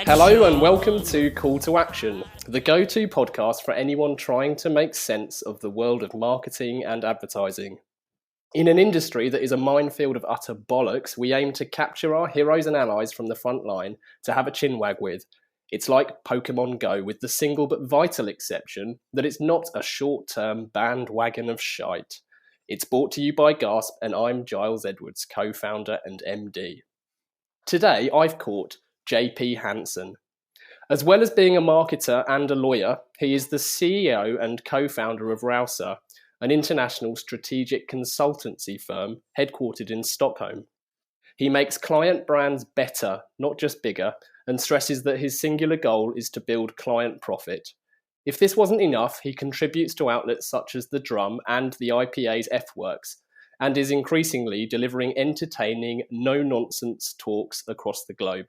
Hello and welcome to Call to Action, the go-to podcast for anyone trying to make sense of the world of marketing and advertising. In an industry that is a minefield of utter bollocks, we aim to capture our heroes and allies from the front line to have a chinwag with. It's like Pokemon Go, with the single but vital exception that it's not a short-term bandwagon of shite. It's brought to you by Gasp, and I'm Giles Edwards, co-founder and MD. Today, I've caught JP Hanson. As well as being a marketer and a lawyer, he is the CEO and co-founder of Rouser, an international strategic consultancy firm headquartered in Stockholm. He makes client brands better, not just bigger, and stresses that his singular goal is to build client profit. If this wasn't enough, he contributes to outlets such as The Drum and the IPA's EffWorks, and is increasingly delivering entertaining, no-nonsense talks across the globe.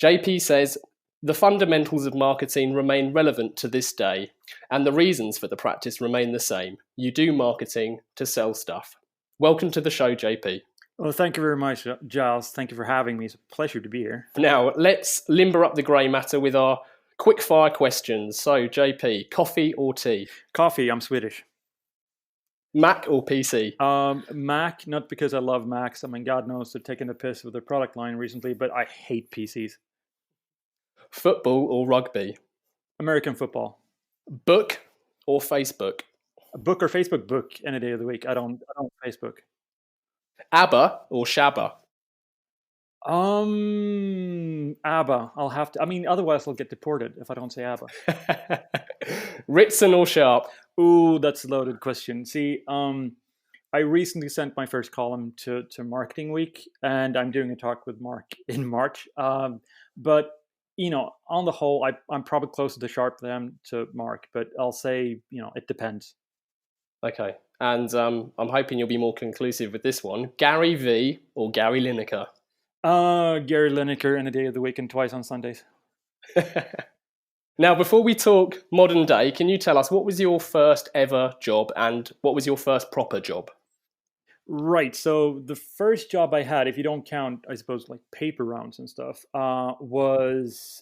JP says, the fundamentals of marketing remain relevant to this day, and the reasons for the practice remain the same. You do marketing to sell stuff. Welcome to the show, JP. Well, thank you very much, Giles. Thank you for having me. It's a pleasure to be here. Now, let's limber up the grey matter with our quick-fire questions. So, JP, coffee or tea? Coffee, I'm Swedish. Mac or PC? Mac, not because I love Macs. I mean, God knows they're taking the piss with their product line recently, but I hate PCs. Football or rugby? American football. Book or Facebook? A book or Facebook? Book any day of the week. I don't Facebook. ABBA or Shabba? ABBA. I'll have to. I mean, otherwise I'll get deported if I don't say ABBA. Ritson or Sharp? Ooh, that's a loaded question. See, I recently sent my first column to Marketing Week, and I'm doing a talk with Mark in March. But you know, on the whole, I'm probably closer to Sharp than to Mark, but I'll say, it depends. Okay, and I'm hoping you'll be more conclusive with this one. Gary V or Gary Lineker? Gary Lineker in a day of the week and twice on Sundays. Now, before we talk modern day, can you tell us what was your first ever job and what was your first proper job? Right. So the first job I had, if you don't count, I suppose, like paper rounds and stuff, was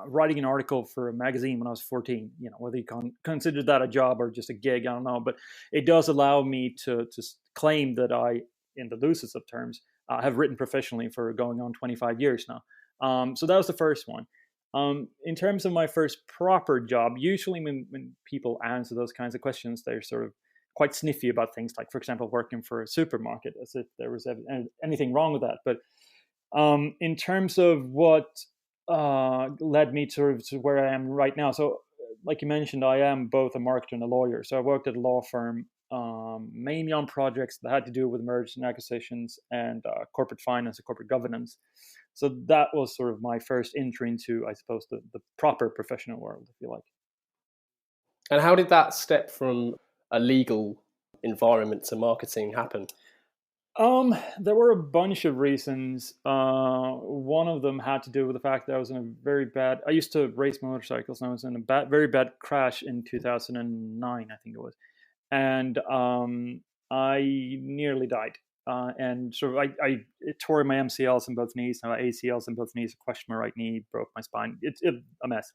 writing an article for a magazine when I was 14. Whether you consider that a job or just a gig, I don't know. But it does allow me to claim that I, in the loosest of terms, have written professionally for going on 25 years now. So that was the first one. In terms of my first proper job, usually when people answer those kinds of questions, they're sort of quite sniffy about things like, for example, working for a supermarket, as if there was anything wrong with that. But in terms of what led me to where I am right now, so like you mentioned, I am both a marketer and a lawyer. So I worked at a law firm, mainly on projects that had to do with mergers and acquisitions and corporate finance and corporate governance. So that was sort of my first entry into, I suppose, the proper professional world, if you like. And how did that step from a legal environment to marketing happen? There were a bunch of reasons. One of them had to do with the fact that I was in I used to race motorcycles, and I was in a very bad crash in 2009, I think it was. And I nearly died. And sort of I tore my MCLs in both knees, and ACLs in both knees, crushed my right knee, broke my spine. It's a mess.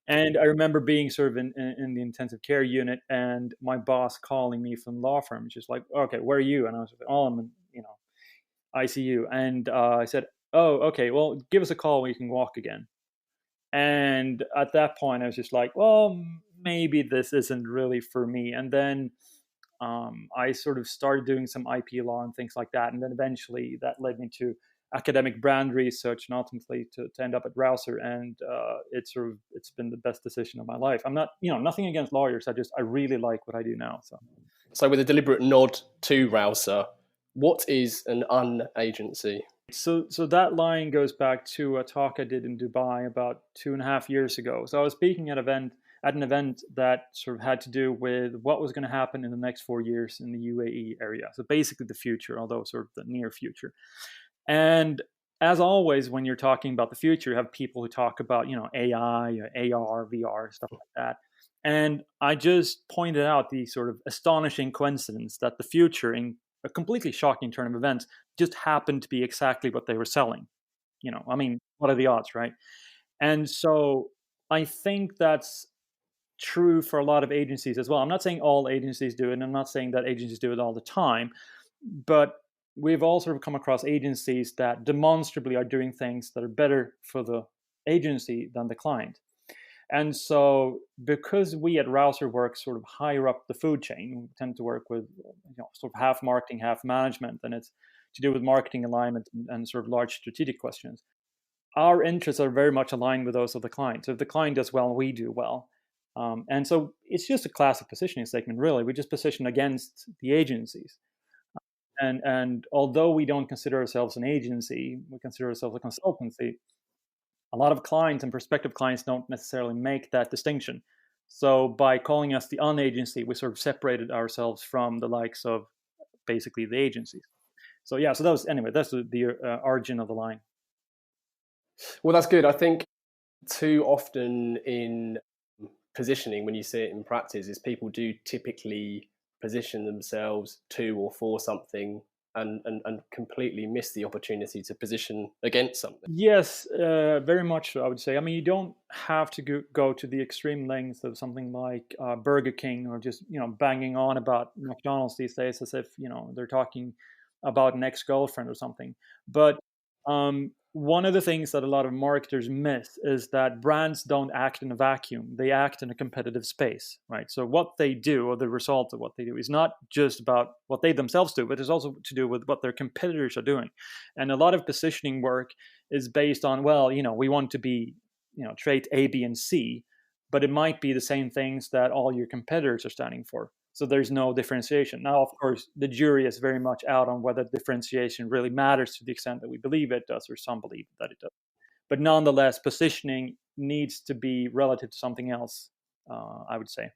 And I remember being sort of in the intensive care unit, and my boss calling me from the law firm, just like, okay, where are you? And I was like, oh, I'm in, ICU. And I said, oh, okay, well, give us a call when you can walk again. And at that point, I was just like, well, maybe this isn't really for me. And then I sort of started doing some IP law and things like that. And then eventually that led me to academic brand research and ultimately to end up at Rouser. And it's been the best decision of my life. I'm not, nothing against lawyers. I really like what I do now. So with a deliberate nod to Rouser, what is an un-agency? So that line goes back to a talk I did in Dubai about 2.5 years ago. So I was speaking at an event that sort of had to do with what was going to happen in the next 4 years in the UAE area. So basically the future, although sort of the near future. And as always, when you're talking about the future, you have people who talk about, AI, AR, VR, stuff like that. And I just pointed out the sort of astonishing coincidence that the future, in a completely shocking turn of events, just happened to be exactly what they were selling. What are the odds, right? And so I think that's true for a lot of agencies as well. I'm not saying all agencies do it, and I'm not saying that agencies do it all the time, but we've all sort of come across agencies that demonstrably are doing things that are better for the agency than the client. And so because we at Rouser work sort of higher up the food chain, we tend to work with sort of half marketing, half management, and it's to do with marketing alignment and sort of large strategic questions. Our interests are very much aligned with those of the client. So if the client does well, we do well. And so it's just a classic positioning statement, really. We just position against the agencies. And although we don't consider ourselves an agency, we consider ourselves a consultancy, a lot of clients and prospective clients don't necessarily make that distinction. So by calling us the unagency, we sort of separated ourselves from the likes of basically the agencies. So yeah, so that's the origin of the line. Well, that's good. I think too often in positioning, when you see it in practice, is people do typically position themselves to or for something and completely miss the opportunity to position against something. Yes, very much so, I would say. I mean, you don't have to go to the extreme lengths of something like Burger King, or just banging on about McDonald's these days as if they're talking about an ex-girlfriend or something. But one of the things that a lot of marketers miss is that brands don't act in a vacuum. They act in a competitive space, right? So what they do, or the result of what they do, is not just about what they themselves do, but it's also to do with what their competitors are doing. And a lot of positioning work is based on, well, we want to be, trait A, B, and C, but it might be the same things that all your competitors are standing for. So there's no differentiation. Now, of course, the jury is very much out on whether differentiation really matters to the extent that we believe it does, or some believe that it does. But nonetheless, positioning needs to be relative to something else, I would say.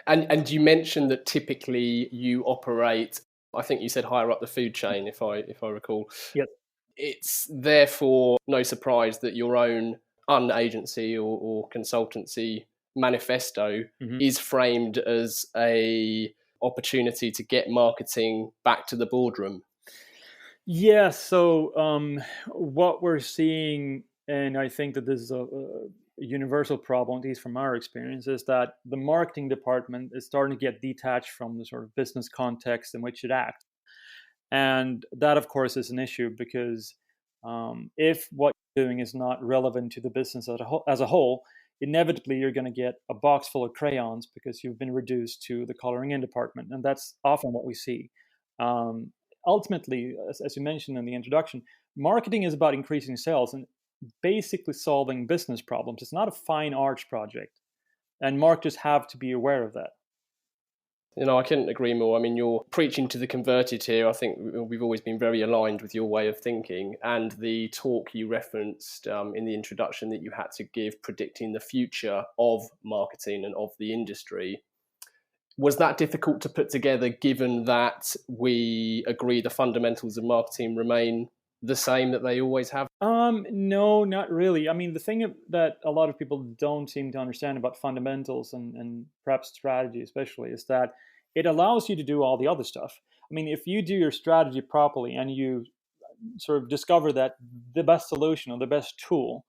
And you mentioned that typically you operate, I think you said higher up the food chain, if I recall. Yes. It's therefore no surprise that your own unagency or consultancy manifesto is framed as a opportunity to get marketing back to the boardroom. Yeah, so what we're seeing, and I think that this is a universal problem, at least from our experience, is that the marketing department is starting to get detached from the sort of business context in which it acts. And that, of course, is an issue because if what you're doing is not relevant to the business as a whole, inevitably you're going to get a box full of crayons because you've been reduced to the coloring in department. And that's often what we see. Ultimately, as you mentioned in the introduction, marketing is about increasing sales and basically solving business problems. It's not a fine arts project. And marketers have to be aware of that. I couldn't agree more. I mean, you're preaching to the converted here. I think we've always been very aligned with your way of thinking. And the talk you referenced in the introduction that you had to give, predicting the future of marketing and of the industry, was that difficult to put together, given that we agree the fundamentals of marketing remain the same that they always have? No, not really. I mean, the thing that a lot of people don't seem to understand about fundamentals and perhaps strategy especially is that it allows you to do all the other stuff. I mean, if you do your strategy properly and you sort of discover that the best solution or the best tool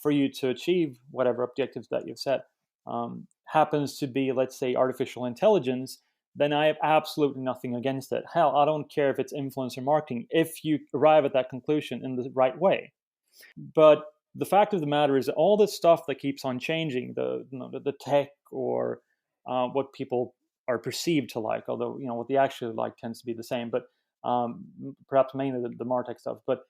for you to achieve whatever objectives that you've set happens to be, let's say, artificial intelligence, then I have absolutely nothing against it. Hell, I don't care if it's influencer marketing, if you arrive at that conclusion in the right way. But the fact of the matter is that all this stuff that keeps on changing, the tech or what people are perceived to like, although what they actually like tends to be the same, but perhaps mainly the MarTech stuff. But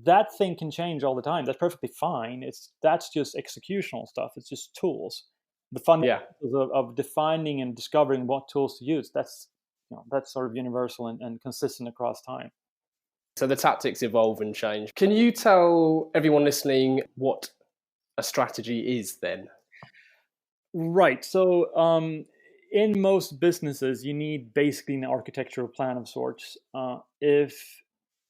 that thing can change all the time. That's perfectly fine. That's just executional stuff. It's just tools. The fundamentals of defining and discovering what tools to use, that's sort of universal and consistent across time. So the tactics evolve and change. Can you tell everyone listening what a strategy is then? Right. So in most businesses, you need basically an architectural plan of sorts if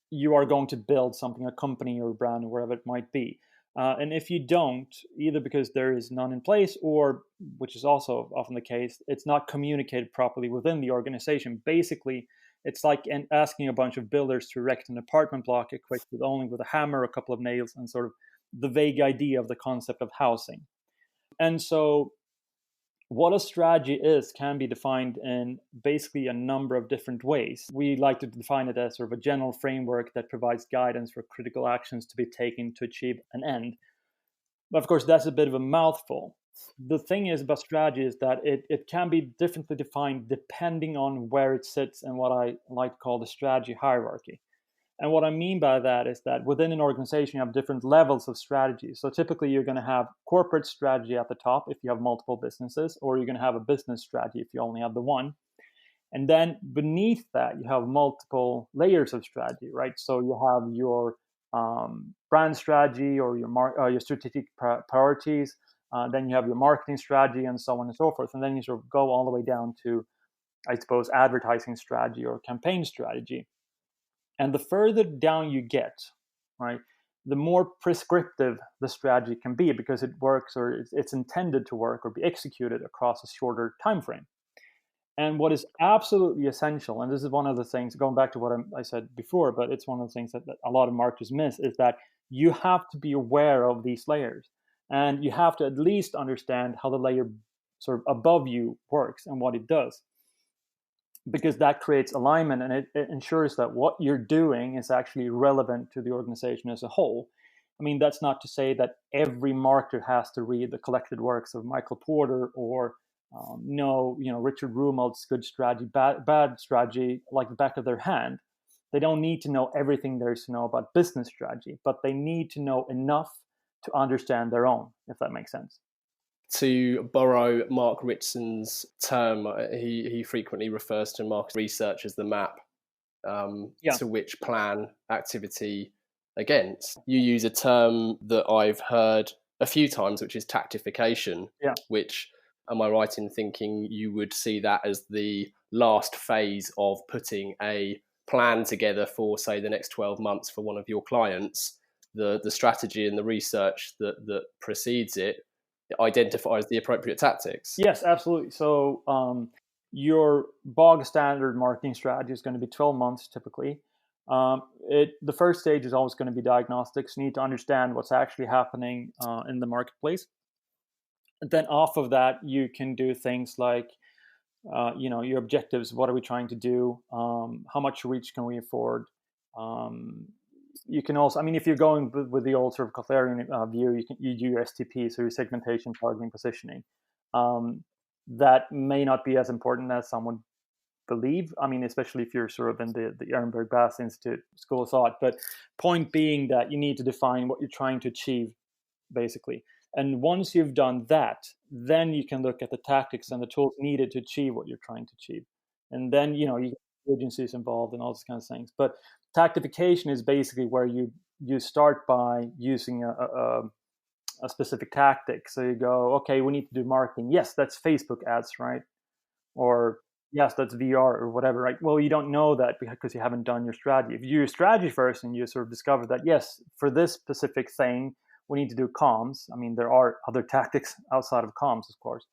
you are going to build something, a company or a brand or wherever it might be. And if you don't, either because there is none in place or, which is also often the case, it's not communicated properly within the organization. Basically, it's like asking a bunch of builders to erect an apartment block equipped with only with a hammer, a couple of nails, and sort of the vague idea of the concept of housing. And so what a strategy is can be defined in basically a number of different ways. We like to define it as sort of a general framework that provides guidance for critical actions to be taken to achieve an end. But of course, that's a bit of a mouthful. The thing is about strategy is that it can be differently defined depending on where it sits and what I like to call the strategy hierarchy. And what I mean by that is that within an organization, you have different levels of strategy. So typically you're going to have corporate strategy at the top if you have multiple businesses, or you're going to have a business strategy if you only have the one. And then beneath that, you have multiple layers of strategy, right? So you have your brand strategy or your strategic priorities. Then you have your marketing strategy and so on and so forth. And then you sort of go all the way down to, I suppose, advertising strategy or campaign strategy. And the further down you get, right, the more prescriptive the strategy can be because it works or it's intended to work or be executed across a shorter time frame. And what is absolutely essential, and this is one of the things, going back to what I said before, but it's one of the things that a lot of marketers miss, is that you have to be aware of these layers. And you have to at least understand how the layer sort of above you works and what it does. Because that creates alignment and it ensures that what you're doing is actually relevant to the organization as a whole. I mean, that's not to say that every marketer has to read the collected works of Michael Porter or know, Richard Rumel's good strategy, bad strategy like the back of their hand. They don't need to know everything there is to know about business strategy, but they need to know enough to understand their own, if that makes sense. To borrow Mark Rittson's term, he frequently refers to market research as the map to which plan activity against. You use a term that I've heard a few times, which is tactification, which, am I right in thinking you would see that as the last phase of putting a plan together for, say, the next 12 months for one of your clients? The strategy and the research that precedes it identifies the appropriate tactics. Yes, absolutely. So your bog standard marketing strategy is going to be 12 months typically. The first stage is always going to be diagnostics. You need to understand what's actually happening in the marketplace. And then off of that, you can do things like, your objectives. What are we trying to do? How much reach can we afford? You can also, if you're going with the old sort of Kotlerian view, you do your STP, so your segmentation, targeting, positioning. That may not be as important as some would believe. Especially if you're sort of in the Ehrenberg Bass Institute school of thought. But point being that you need to define what you're trying to achieve, basically. And once you've done that, then you can look at the tactics and the tools needed to achieve what you're trying to achieve. And then, you get agencies involved and all those kinds of things. But tactification is basically where you start by using a specific tactic. So you go, okay, we need to do marketing. Yes, that's Facebook ads, right? Or yes, that's VR or whatever, right? Well, you don't know that because you haven't done your strategy. If you do your strategy first and you sort of discover that, yes, for this specific thing, we need to do comms. There are other tactics outside of comms, of course.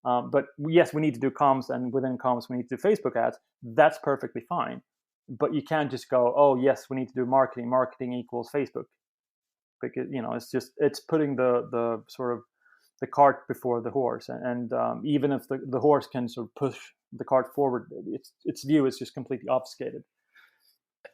But yes, we need to do comms, and within comms, we need to do Facebook ads. That's perfectly fine. But you can't just go, oh, yes, we need to do marketing. Marketing equals Facebook. Because, it's putting the sort of the cart before the horse. And even if the horse can sort of push the cart forward, its view is just completely obfuscated.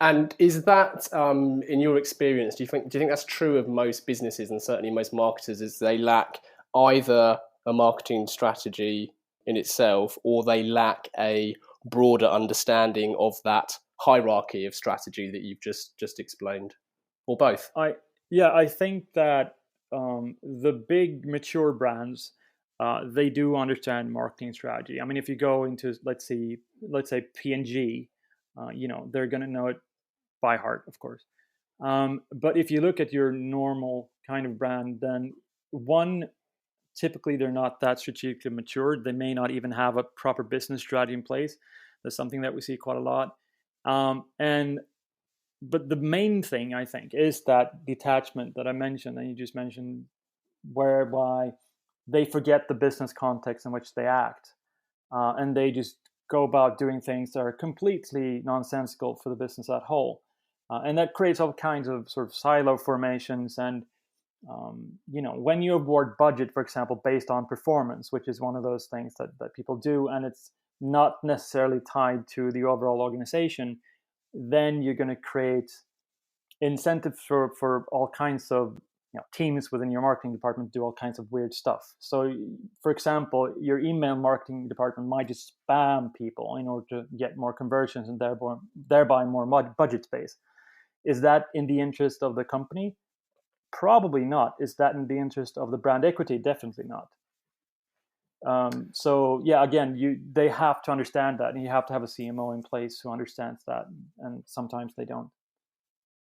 And is that, in your experience, do you think that's true of most businesses and certainly most marketers, is they lack either a marketing strategy in itself or they lack a broader understanding of that hierarchy of strategy that you've just explained, or both? I think that the big mature brands, they do understand marketing strategy. If you go into, let's say P&G, they're going to know it by heart, of course. But if you look at your normal kind of brand, then typically they're not that strategically matured. They may not even have a proper business strategy in place. That's something that we see quite a lot. But the main thing, I think, is that detachment that I mentioned, and you just mentioned, whereby they forget the business context in which they act. And they just go about doing things that are completely nonsensical for the business at whole. And that creates all kinds of sort of silo formations and When you award budget, for example, based on performance, which is one of those things that people do, and it's not necessarily tied to the overall organization, then you're going to create incentives for all kinds of teams within your marketing department to do all kinds of weird stuff. So, for example, your email marketing department might just spam people in order to get more conversions and thereby more budget space. Is that in the interest of the company? Probably not. Is that in the interest of the brand equity? Definitely not. So yeah, again, they have to understand that, and you have to have a CMO in place who understands that, and sometimes they don't.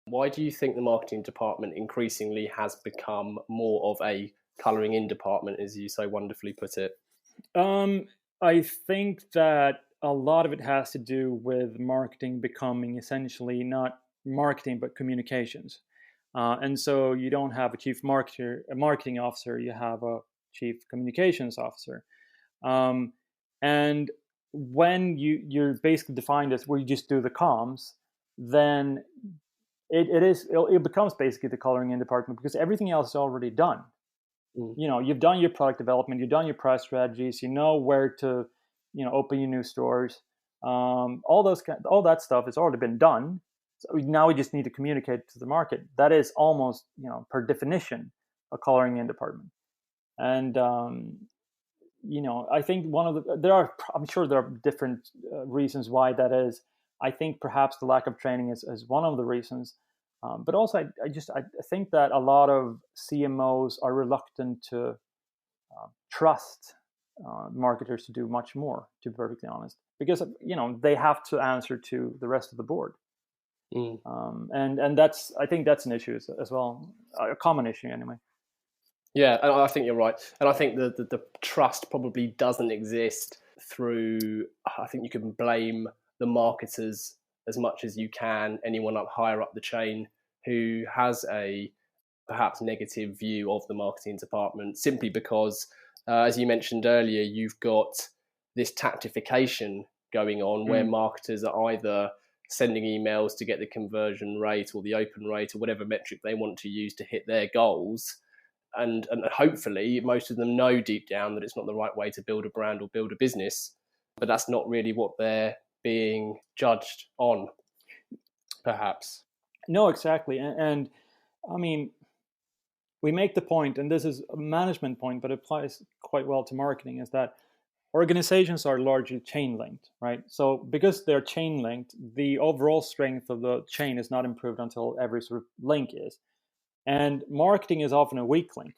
Why do you think the marketing department increasingly has become more of a colouring in department, as you so wonderfully put it? I think that a lot of it has to do with marketing becoming essentially not marketing but communications. And so you don't have a chief marketing officer, you have a chief communications officer. And when you're basically defined as where you just do the comms, then it becomes basically the coloring in department, because everything else is already done. You've done your product development, you've done your price strategies, you know where to open your new stores, all that stuff has already been done. So now we just need to communicate to the market. That is almost per definition a coloring in department. And I think I'm sure there are different reasons why that is. I think perhaps the lack of training is one of the reasons. But also, I think that a lot of CMOs are reluctant to trust marketers to do much more, to be perfectly honest, because they have to answer to the rest of the board. And I think that's an issue as well, a common issue anyway. Yeah, and I think you're right. And I think the trust probably doesn't exist through, I think you can blame the marketers as much as you can anyone higher up the chain who has a perhaps negative view of the marketing department, simply because, as you mentioned earlier, you've got this tactification going on where marketers are either sending emails to get the conversion rate or the open rate or whatever metric they want to use to hit their goals. And hopefully most of them know deep down that it's not the right way to build a brand or build a business, but that's not really what they're being judged on, perhaps. No, exactly. And I mean, we make the point, and this is a management point, but it applies quite well to marketing, is that organizations are largely chain linked, right? So because they're chain linked, the overall strength of the chain is not improved until every sort of link is. And marketing is often a weak link.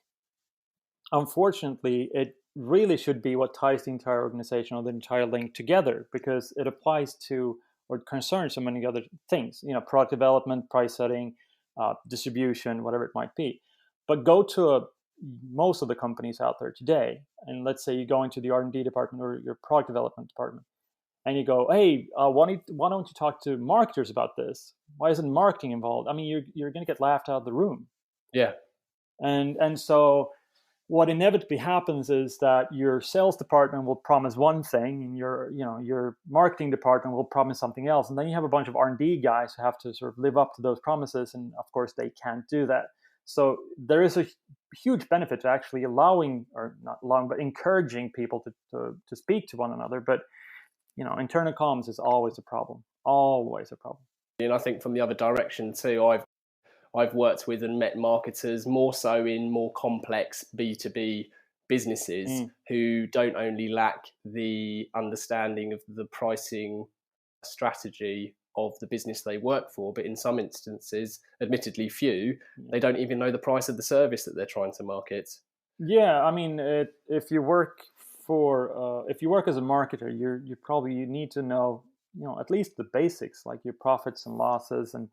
Unfortunately, it really should be what ties the entire organization or the entire link together, because it applies to or concerns so many other things, product development, price setting, distribution, whatever it might be. But go to most of the companies out there today, and let's say you go into the R&D department or your product development department, and you go, hey, why don't you talk to marketers about this? Why isn't marketing involved? I mean, you're going to get laughed out of the room. Yeah. And so what inevitably happens is that your sales department will promise one thing, and your marketing department will promise something else, and then you have a bunch of R&D guys who have to sort of live up to those promises, and of course they can't do that. So there is a huge benefit to actually encouraging people to speak to one another. But internal comms is always a problem. And I think from the other direction too, I've worked with and met marketers more so in more complex B2B businesses who don't only lack the understanding of the pricing strategy of the business they work for, but in some instances, admittedly few, they don't even know the price of the service that they're trying to market. Yeah, I mean, if you work as a marketer, you need to know at least the basics, like your profits and losses and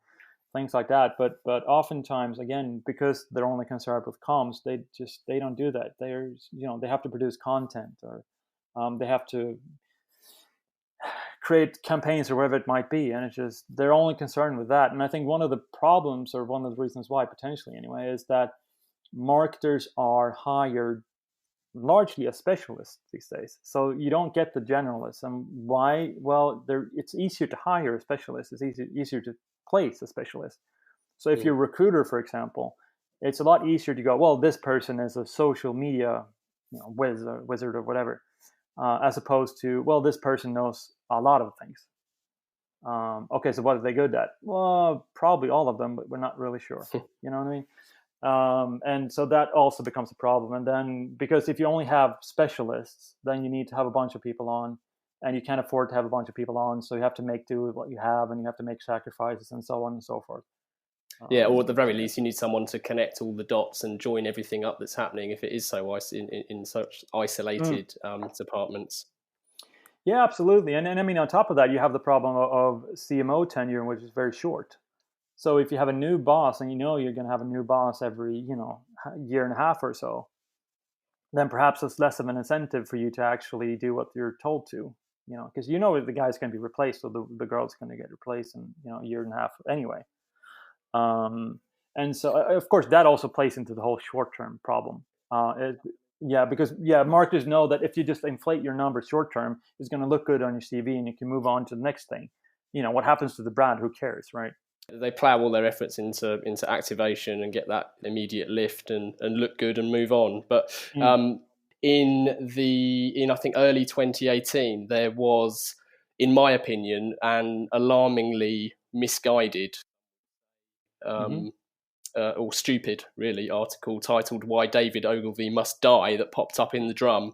things like that. But oftentimes, again, because they're only concerned with comms, they don't do that. They have to produce content, or they have to create campaigns or whatever it might be, and they're only concerned with that. And I think one of the problems, or one of the reasons why, potentially anyway, is that marketers are hired largely as specialists these days. So you don't get the generalists. And why? Well, it's easier to hire a specialist. It's easier to place a specialist. So if you're a recruiter, for example, It's a lot easier to go, well, this person is a social media, wizard or whatever, as opposed to, well, this person knows a lot of things. Okay, so what are they good at? Well, probably all of them, but we're not really sure. You know what I mean? And so that also becomes a problem. And then, because if you only have specialists, then you need to have a bunch of people on, and you can't afford to have a bunch of people on, so you have to make do with what you have, and you have to make sacrifices, and so on and so forth. Yeah, or at the very least, you need someone to connect all the dots and join everything up that's happening if it is so in such isolated departments. Yeah, absolutely. And I mean, on top of that, you have the problem of CMO tenure, which is very short. So if you have a new boss, and you're going to have a new boss every year and a half or so, then perhaps it's less of an incentive for you to actually do what you're told to. Because the guy's going to be replaced, so the girl's going to get replaced in a year and a half anyway. And so, of course, that also plays into the whole short-term problem. Because marketers know that if you just inflate your numbers short-term, it's going to look good on your CV, and you can move on to the next thing. What happens to the brand? Who cares, right? They plow all their efforts into activation and get that immediate lift and look good and move on. But in I think early 2018, there was, in my opinion, an alarmingly misguided or stupid, really, article titled "Why David Ogilvy Must Die" that popped up in the Drum.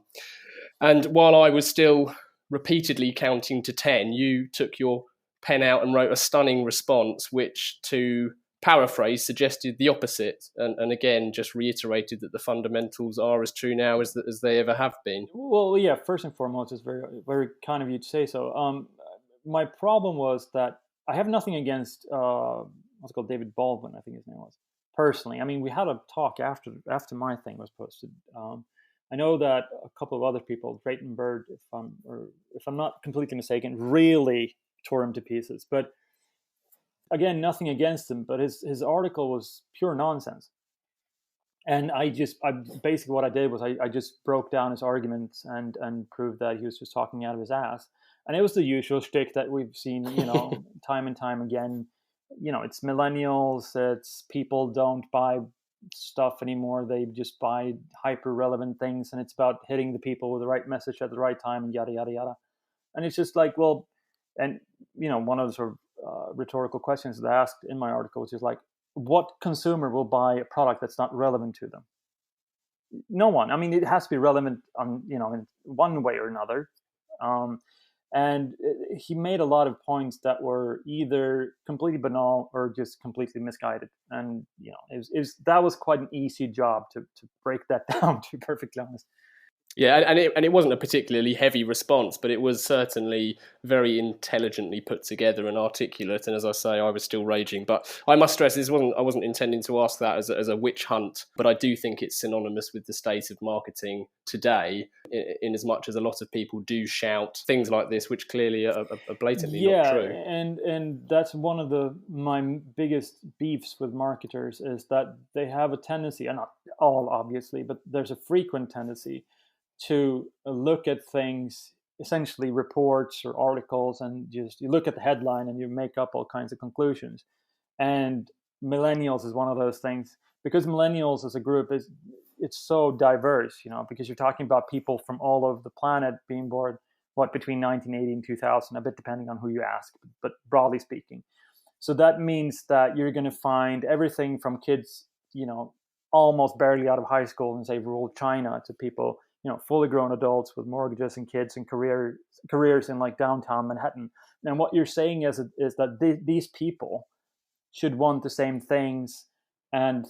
And while I was still repeatedly counting to 10, you took your pen out and wrote a stunning response, which, to paraphrase, suggested the opposite, and again just reiterated that the fundamentals are as true now as they ever have been. Well, yeah, first and foremost, it's very, very kind of you to say so. My problem was that I have nothing against what's called David Baldwin, I think his name was. Personally, I mean, we had a talk after my thing was posted. I know that a couple of other people, Drayton Bird, if I'm not completely mistaken, really tore him to pieces. But again, nothing against him, but his article was pure nonsense. And I basically what I did was I just broke down his arguments and proved that he was just talking out of his ass. And it was the usual shtick that we've seen, time and time again. It's millennials, it's people don't buy stuff anymore. They just buy hyper relevant things, and it's about hitting the people with the right message at the right time, and yada, yada, yada. And it's just like, well, and, one of the sort of rhetorical questions that I asked in my article was just like, what consumer will buy a product that's not relevant to them? No one. I mean, it has to be relevant on, in one way or another. And he made a lot of points that were either completely banal or just completely misguided. And, that was quite an easy job to break that down, to be perfectly honest. Yeah, and it wasn't a particularly heavy response, but it was certainly very intelligently put together and articulate. And as I say, I was still raging. But I must stress, I wasn't intending to ask that as a witch hunt, but I do think it's synonymous with the state of marketing today, in as much as a lot of people do shout things like this, which clearly are blatantly not true. And that's one of my biggest beefs with marketers is that they have a tendency, and not all obviously, but there's a frequent tendency to look at things, essentially reports or articles, and just you look at the headline and you make up all kinds of conclusions. And millennials is one of those things, because millennials as a group it's so diverse, because you're talking about people from all over the planet being born between 1980 and 2000, a bit depending on who you ask, but broadly speaking. So that means that you're going to find everything from kids, almost barely out of high school in, say, rural China, to people, fully grown adults with mortgages and kids and careers in like downtown Manhattan. And what you're saying is that these people should want the same things and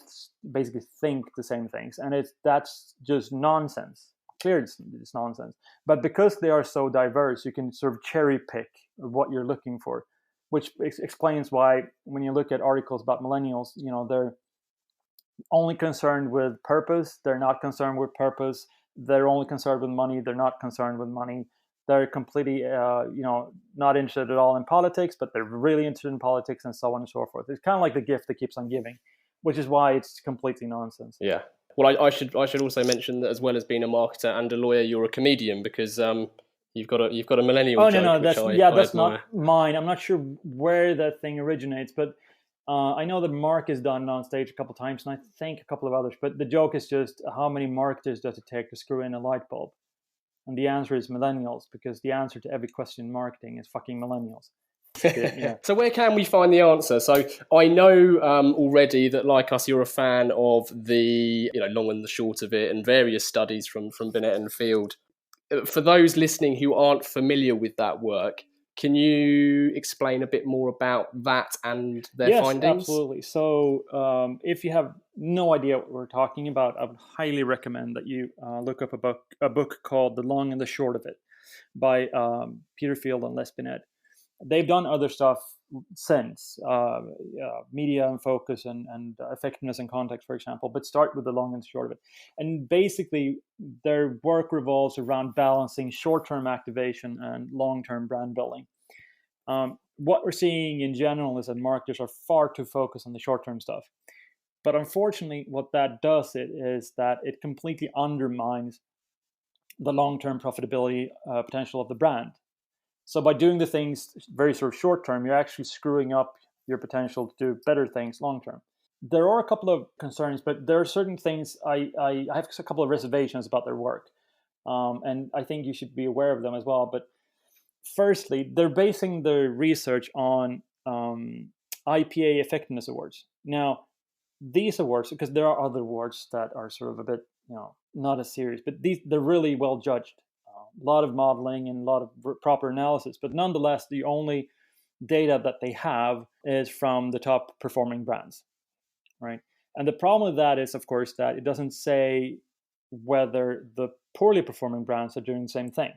basically think the same things. And that's just nonsense. Clearly it's nonsense. But because they are so diverse, you can sort of cherry pick what you're looking for, which explains why when you look at articles about millennials, they're only concerned with purpose. They're not concerned with purpose. They're only concerned with money. They're not concerned with money. They're completely, not interested at all in politics, but they're really interested in politics, and so on and so forth. It's kind of like the gift that keeps on giving, which is why it's completely nonsense. Yeah. Well, I should also mention that as well as being a marketer and a lawyer, you're a comedian, because you've got a millennial joke. That's not mine. I'm not sure where that thing originates, but I know that Mark has done it on stage a couple of times, and I think a couple of others. But the joke is just, how many marketers does it take to screw in a light bulb? And the answer is millennials, because the answer to every question in marketing is fucking millennials. Yeah. So where can we find the answer? So I know already that, like us, you're a fan of the long and the short of it, and various studies from Binet and Field. For those listening who aren't familiar with that work, can you explain a bit more about that and their findings? Yes, absolutely. So if you have no idea what we're talking about, I would highly recommend that you look up a book called The Long and the Short of It by Peter Field and Les Binet. They've done other stuff since, media and focus and effectiveness and context, for example, but start with the long and short of it. And basically, their work revolves around balancing short-term activation and long-term brand building. What we're seeing in general is that marketers are far too focused on the short-term stuff. But unfortunately, what that does is that it completely undermines the long-term profitability potential of the brand. So by doing the things very sort of short term, you're actually screwing up your potential to do better things long term. There are a couple of concerns, but there are certain things I have a couple of reservations about their work. And I think you should be aware of them as well. But firstly, they're basing their research on IPA effectiveness awards. Now, these awards, because there are other awards that are sort of a bit, not as serious, but they're really well judged. A lot of modeling and a lot of proper analysis, but nonetheless, the only data that they have is from the top performing brands, right? And the problem with that is, of course, that it doesn't say whether the poorly performing brands are doing the same thing.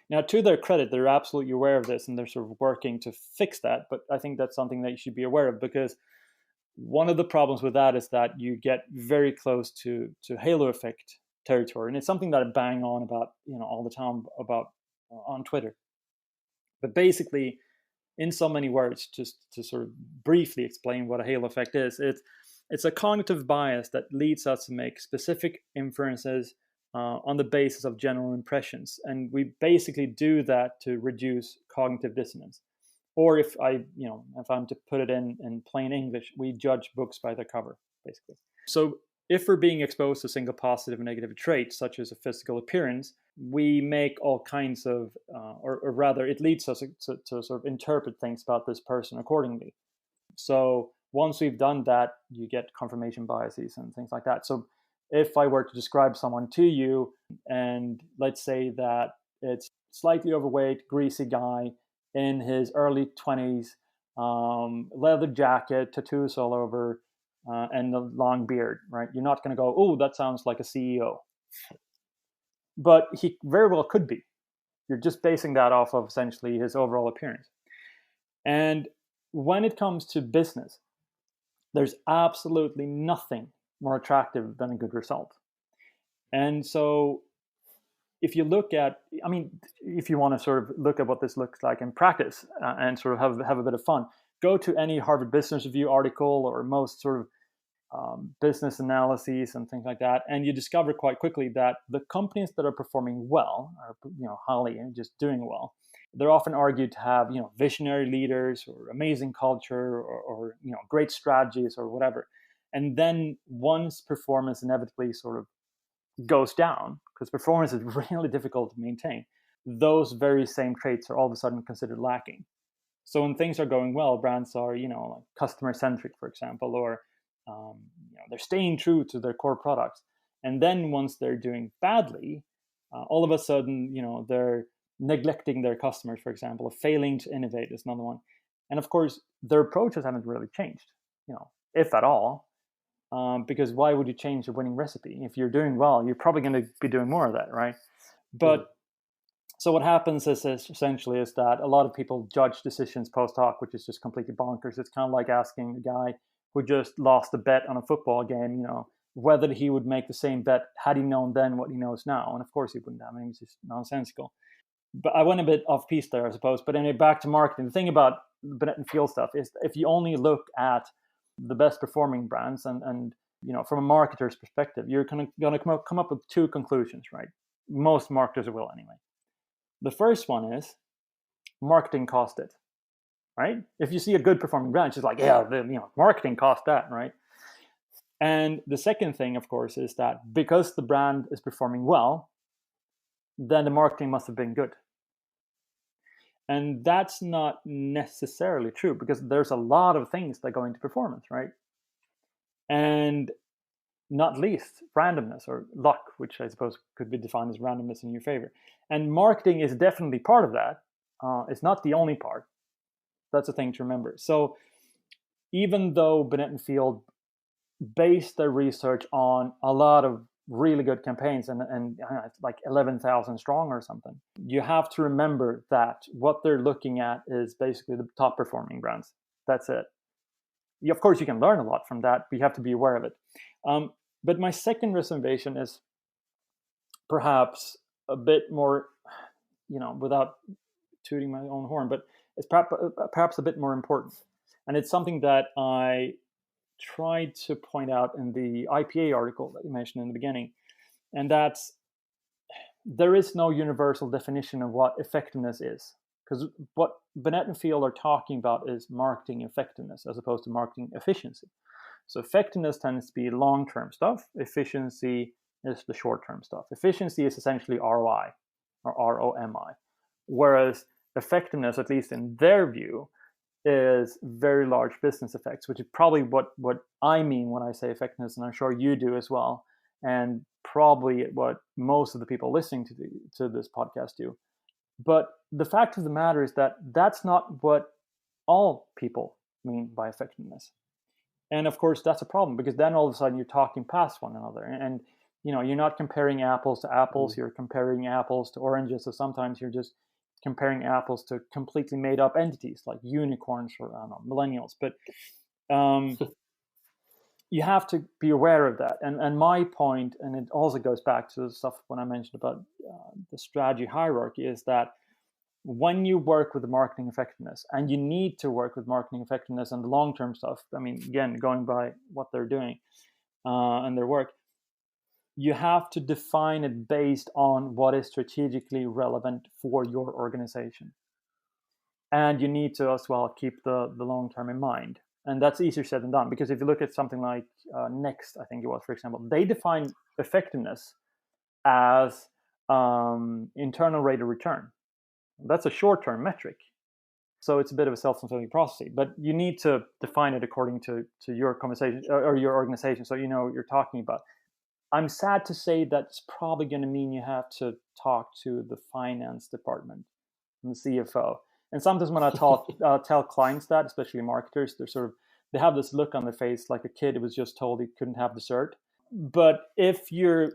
Now, to their credit, they're absolutely aware of this and they're sort of working to fix that, but I think that's something that you should be aware of, because one of the problems with that is that you get very close to halo effect territory, and it's something that I bang on about all the time about on Twitter. But basically, in so many words, just to sort of briefly explain what a halo effect is, it's a cognitive bias that leads us to make specific inferences on the basis of general impressions, and we basically do that to reduce cognitive dissonance. Or if I'm to put it in plain English, we judge books by their cover, basically. So if we're being exposed to a single positive and negative trait, such as a physical appearance, we make all kinds of, or rather, it leads us to sort of interpret things about this person accordingly. So once we've done that, you get confirmation biases and things like that. So if I were to describe someone to you, and let's say that it's slightly overweight, greasy guy in his early 20s, leather jacket, tattoos all over, and a long beard, right? You're not going to go, oh, that sounds like a CEO. But he very well could be. You're just basing that off of essentially his overall appearance. And when it comes to business, there's absolutely nothing more attractive than a good result. And so if you look at, if you want to sort of look at what this looks like in practice and sort of have a bit of fun, go to any Harvard Business Review article or most sort of business analyses and things like that, and you discover quite quickly that the companies that are performing well, are highly and just doing well, they're often argued to have visionary leaders or amazing culture or great strategies or whatever. And then once performance inevitably sort of goes down, because performance is really difficult to maintain, those very same traits are all of a sudden considered lacking. So when things are going well, brands are like customer centric, for example, or they're staying true to their core products. And then once they're doing badly, all of a sudden, they're neglecting their customers, for example, or failing to innovate is another one. And of course, their approaches haven't really changed, if at all, because why would you change the winning recipe? If you're doing well, you're probably going to be doing more of that, right? But so what happens is essentially is that a lot of people judge decisions post hoc, which is just completely bonkers. It's kind of like asking a guy who just lost a bet on a football game, whether he would make the same bet had he known then what he knows now. And of course he wouldn't have. It's just nonsensical. But I went a bit off piece there, I suppose. But anyway, back to marketing. The thing about Binet and Field stuff is if you only look at the best performing brands and from a marketer's perspective, you're going to come up with two conclusions, right? Most marketers will anyway. The first one is marketing cost it. right? If you see a good performing brand, it's just like, yeah, marketing cost that, right? And the second thing, of course, is that because the brand is performing well, then the marketing must have been good. And that's not necessarily true, because there's a lot of things that go into performance, right? And not least randomness or luck, which I suppose could be defined as randomness in your favor. And marketing is definitely part of that. It's not the only part. That's a thing to remember. So even though Bennett and Field based their research on a lot of really good campaigns and it's like 11,000 strong or something, you have to remember that what they're looking at is basically the top performing brands. That's it. Of course, you can learn a lot from that, but you have to be aware of it. But my second reservation is perhaps a bit more, without tooting my own horn, but it's perhaps a bit more important. And it's something that I tried to point out in the IPA article that you mentioned in the beginning. And that's, there is no universal definition of what effectiveness is. Because what Bennett and Field are talking about is marketing effectiveness as opposed to marketing efficiency. So effectiveness tends to be long-term stuff. Efficiency is the short-term stuff. Efficiency is essentially ROI or ROMI. Whereas effectiveness, at least in their view, is very large business effects, which is probably what I mean when I say effectiveness, and I'm sure you do as well, and probably what most of the people listening to this podcast do. But the fact of the matter is that that's not what all people mean by effectiveness. And of course, that's a problem, because then all of a sudden you're talking past one another. And you're not comparing apples to apples, you're comparing apples to oranges. So sometimes you're just comparing apples to completely made up entities like unicorns or, I don't know, millennials. But you have to be aware of that. And my point, and it also goes back to the stuff when I mentioned about the strategy hierarchy, is that when you work with the marketing effectiveness, and you need to work with marketing effectiveness and the long-term stuff, I mean, again, going by what they're doing and their work, you have to define it based on what is strategically relevant for your organization. And you need to as well keep the long-term in mind. And that's easier said than done, because if you look at something like Next, I think it was, for example, they define effectiveness as internal rate of return. That's a short-term metric. So it's a bit of a self-fulfilling prophecy, but you need to define it according to your conversation or your organization, so you know what you're talking about. I'm sad to say that's probably going to mean you have to talk to the finance department and the CFO. And sometimes when I tell clients that, especially marketers, they have this look on their face like a kid who was just told he couldn't have dessert. But if you're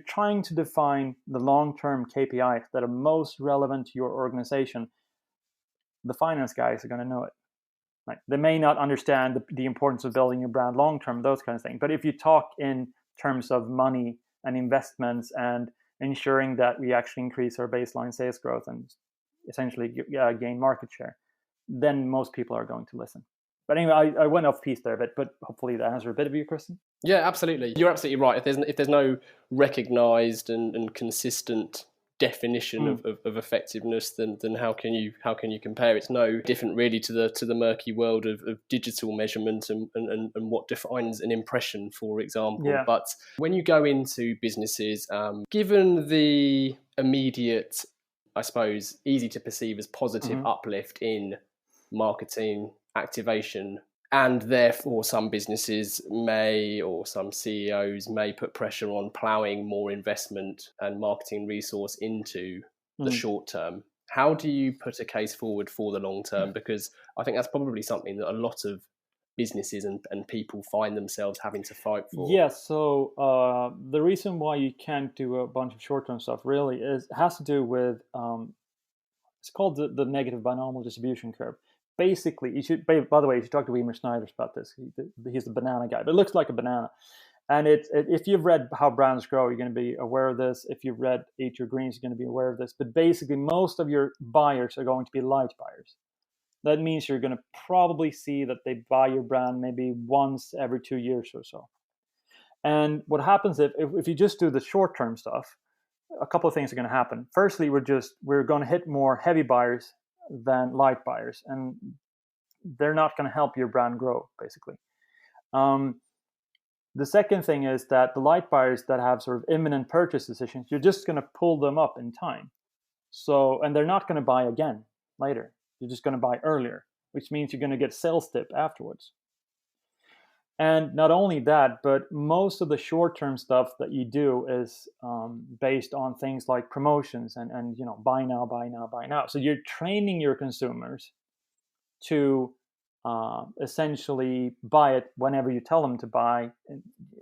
trying to define the long-term KPIs that are most relevant to your organization, the finance guys are going to know it. Right? They may not understand the importance of building your brand long-term, those kinds of things. But if you talk in terms of money and investments and ensuring that we actually increase our baseline sales growth and essentially gain market share, then most people are going to listen. But anyway, I went off piece there a bit, but hopefully that answered a bit of your question. Yeah, absolutely. You're absolutely right. If there's no recognised and consistent definition of effectiveness, then how can you compare? It's no different really to the murky world of digital measurement and what defines an impression, for example. Yeah. But when you go into businesses, given the immediate, I suppose, easy to perceive as positive uplift in marketing activation, and therefore some businesses or some CEOs may put pressure on ploughing more investment and marketing resource into the short term. How do you put a case forward for the long term? Because I think that's probably something that a lot of businesses and people find themselves having to fight for. Yeah, so the reason why you can't do a bunch of short-term stuff really has to do with, it's called the negative binomial distribution curve. Basically, by the way, you should talk to Weimer Snyders about this. He's the banana guy, but it looks like a banana. And if you've read How Brands Grow, you're going to be aware of this. If you've read Eat Your Greens, you're going to be aware of this. But basically, most of your buyers are going to be light buyers. That means you're going to probably see that they buy your brand maybe once every 2 years or so. And what happens if you just do the short-term stuff, a couple of things are going to happen. Firstly, we're going to hit more heavy buyers than light buyers, and they're not going to help your brand grow, basically. The second thing is that the light buyers that have sort of imminent purchase decisions, you're just going to pull them up in time. So, and they're not going to buy again later. You're just going to buy earlier, which means you're going to get sales dip afterwards. And not only that, but most of the short-term stuff that you do is based on things like promotions and buy now, buy now, buy now. So you're training your consumers to essentially buy it whenever you tell them to buy,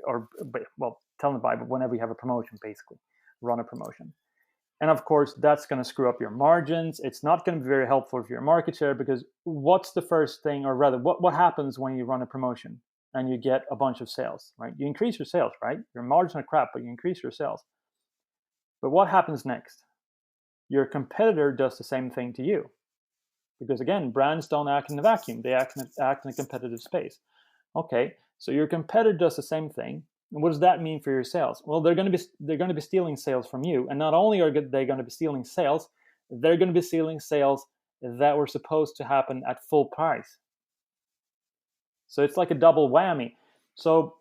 tell them to buy, but whenever you have a promotion, basically, run a promotion. And of course, that's going to screw up your margins. It's not going to be very helpful for your market share, because what's the first thing, or rather, what happens when you run a promotion and you get a bunch of sales, right? You increase your sales, right? Your margins are crap, but you increase your sales. But what happens next? Your competitor does the same thing to you. Because again, brands don't act in a vacuum. They act in a competitive space. Okay, so your competitor does the same thing. And what does that mean for your sales? Well, they're going to be stealing sales from you. And not only are they going to be stealing sales, they're going to be stealing sales that were supposed to happen at full price. So it's like a double whammy. So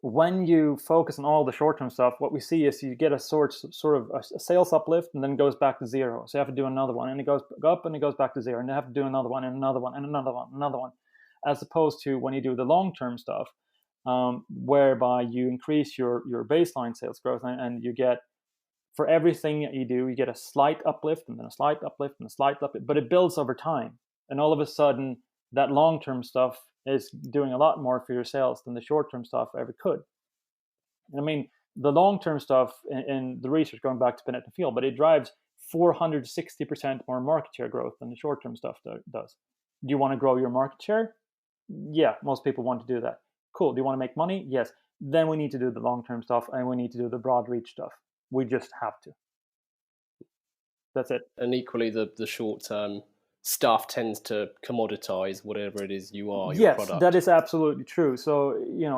when you focus on all the short-term stuff, what we see is you get a sort of a sales uplift, and then it goes back to zero. So you have to do another one, and it goes up and it goes back to zero, and you have to do another one and another one and another one, another one. As opposed to when you do the long-term stuff, whereby you increase your baseline sales growth, and you get, for everything that you do, you get a slight uplift and then a slight uplift and a slight uplift, but it builds over time. And all of a sudden, that long-term stuff is doing a lot more for your sales than the short-term stuff ever could. And I mean, the long-term stuff in the research, going back to Bennett and Field, but it drives 460% more market share growth than the short-term stuff does. Do you want to grow your market share? Yeah, most people want to do that. Cool. Do you want to make money? Yes. Then we need to do the long-term stuff, and we need to do the broad reach stuff. We just have to. That's it. And equally, the short-term stuff tends to commoditize whatever it is you are, your yes, product. That is absolutely true. So,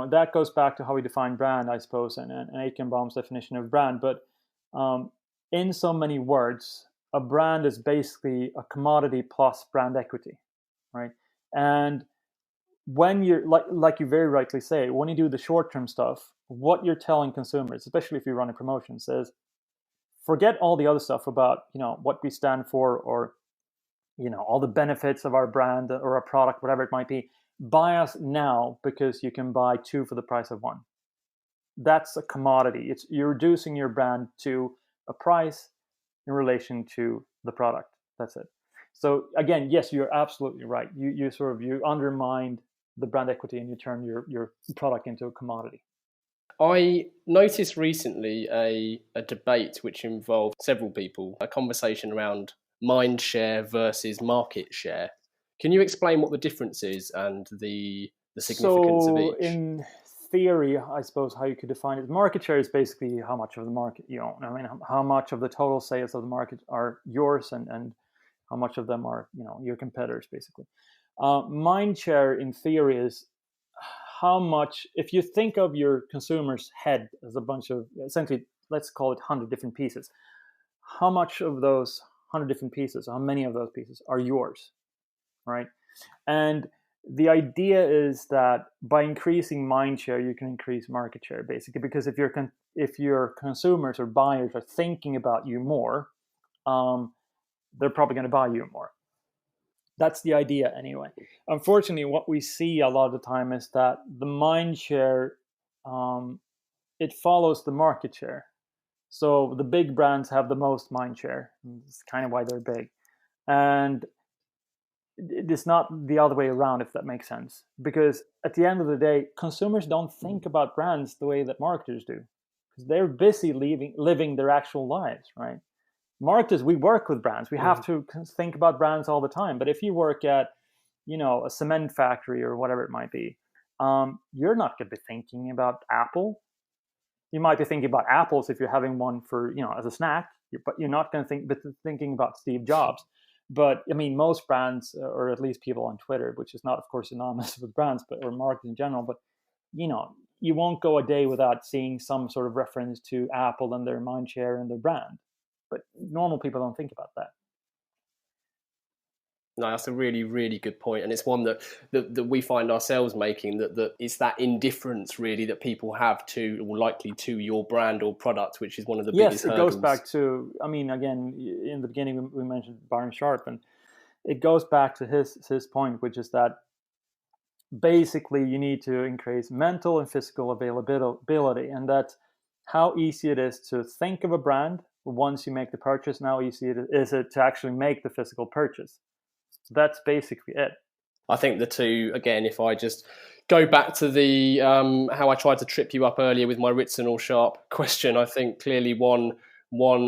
that goes back to how we define brand, I suppose, and Eichenbaum's definition of brand. But in so many words, a brand is basically a commodity plus brand equity, right? And when you're, like you very rightly say, when you do the short-term stuff, what you're telling consumers, especially if you run a promotion, says, forget all the other stuff about, what we stand for, or all the benefits of our brand or a product, whatever it might be. Buy us now because you can buy two for the price of one. That's a commodity. You're reducing your brand to a price in relation to the product. That's it. So again, yes, you're absolutely right. You undermine the brand equity, and you turn your product into a commodity. I noticed recently a debate which involved several people, a conversation around mind share versus market share. Can you explain what the difference is and the significance of each? In theory, I suppose how you could define it, market share is basically how much of the market you own. I mean, how much of the total sales of the market are yours, and how much of them are your competitors, basically. Mind share, in theory, is how much, if you think of your consumer's head as a bunch of, essentially, let's call it 100 different pieces, how much of those 100 different pieces, how many of those pieces are yours, right? And the idea is that by increasing mind share, you can increase market share, basically, because if your consumers or buyers are thinking about you more, they're probably going to buy you more. That's the idea, anyway. Unfortunately, what we see a lot of the time is that the mind share, it follows the market share. So the big brands have the most mind share. It's kind of why they're big. And it's not the other way around, if that makes sense. Because at the end of the day, consumers don't think about brands the way that marketers do. Because they're busy living their actual lives, right? Marketers, we work with brands. We have to think about brands all the time. But if you work at, a cement factory or whatever it might be, you're not going to be thinking about Apple. You might be thinking about apples if you're having one for, as a snack, but you're not going to thinking about Steve Jobs. But I mean, most brands, or at least people on Twitter, which is not, of course, synonymous with brands, or marketing in general, but you won't go a day without seeing some sort of reference to Apple and their mind share and their brand. But normal people don't think about that. No, that's a really, really good point, and it's one that we find ourselves making. That it's that indifference really that people have to, or likely to, your brand or product, which is one of the Yes, biggest it hurdles. goes back to, I mean, again, in the beginning we mentioned Byron Sharp, and it goes back to his point, which is that basically you need to increase mental and physical availability, and that how easy it is to think of a brand once you make the purchase, and how easy it is to actually make the physical purchase. That's basically it. I think the two, again, if I just go back to the how I tried to trip you up earlier with my Ritson or Sharp question, I think clearly one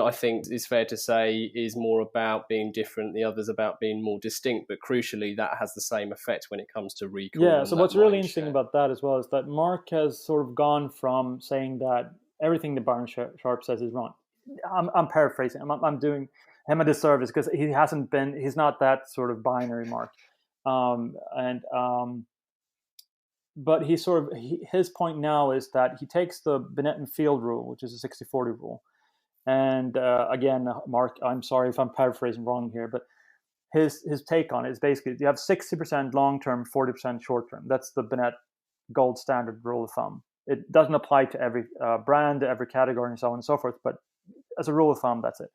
I think is fair to say is more about being different, the other's about being more distinct, but crucially that has the same effect when it comes to recall. Yeah, so what's really interesting about that as well is that Mark has sort of gone from saying that everything that Byron Sharp says is wrong. I'm paraphrasing. I'm doing him a disservice because he's not that sort of binary, Mark. But his point now is that he takes the Binet and Field rule, which is a 60-40 rule. And again, Mark, I'm sorry if I'm paraphrasing wrong here, but his take on it is basically you have 60% long-term, 40% short-term. That's the Binet gold standard rule of thumb. It doesn't apply to every brand, every category, and so on and so forth, but as a rule of thumb, that's it.